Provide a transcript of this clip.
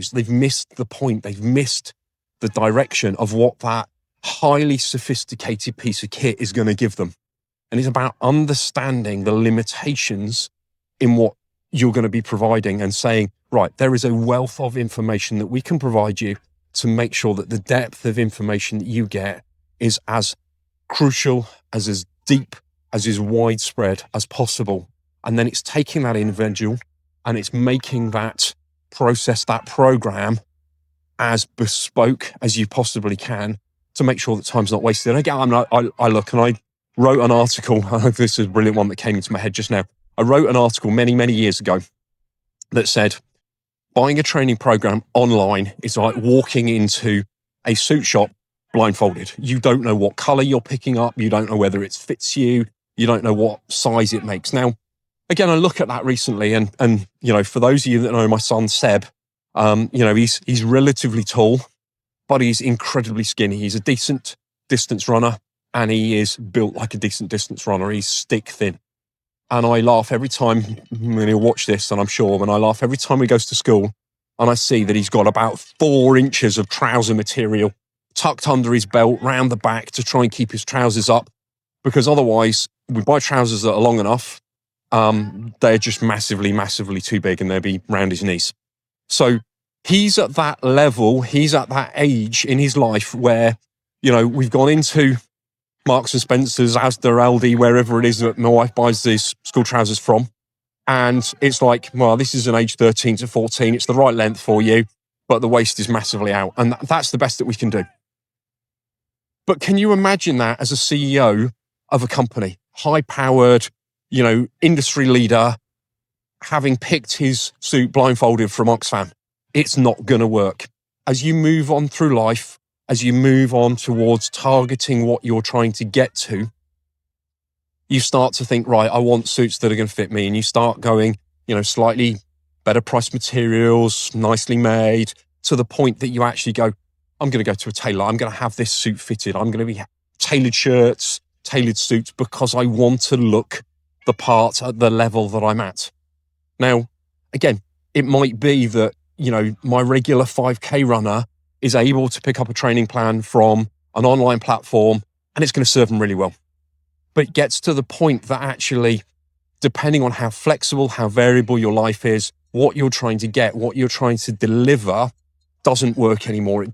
issues. They've missed the point. They've missed the direction of what that highly sophisticated piece of kit is going to give them. And it's about understanding the limitations in what you're going to be providing and saying, right, there is a wealth of information that we can provide you to make sure that the depth of information that you get is as crucial, as deep, as widespread as possible. And then it's taking that individual and it's making that process, that program, as bespoke as you possibly can to make sure that time's not wasted. And again, I look and I wrote an article. This is a brilliant one that came into my head just now. I wrote an article many, many years ago that said, buying a training program online is like walking into a suit shop blindfolded. You don't know what color you're picking up. You don't know whether it fits you. You don't know what size it makes. Now, again, I look at that recently and for those of you that know my son, Seb, he's relatively tall, but he's incredibly skinny. He's a decent distance runner and he is built like a decent distance runner. He's stick thin. And I laugh every time, when he'll watch this, and I'm sure, when I laugh every time he goes to school and I see that he's got about 4 inches of trouser material tucked under his belt round the back to try and keep his trousers up, because otherwise we buy trousers that are long enough, they're just massively, massively too big and they'll be round his knees. So he's at that level, he's at that age in his life where, we've gone into Marks and Spencer's, Asda, Aldi, wherever it is that my wife buys these school trousers from. And it's like, well, this is an age 13 to 14. It's the right length for you, but the waist is massively out. And that's the best that we can do. But can you imagine that as a CEO of a company, high-powered, industry leader, having picked his suit blindfolded from Oxfam? It's not going to work. As you move on through life, as you move on towards targeting what you're trying to get to, you start to think, right, I want suits that are going to fit me. And you start going, slightly better priced materials, nicely made, to the point that you actually go, I'm going to go to a tailor. I'm going to have this suit fitted. I'm going to be tailored shirts, tailored suits, because I want to look the part at the level that I'm at. Now, again, it might be that, my regular 5K runner is able to pick up a training plan from an online platform and it's going to serve them really well. But it gets to the point that actually, depending on how flexible, how variable your life is, what you're trying to get, what you're trying to deliver doesn't work anymore. It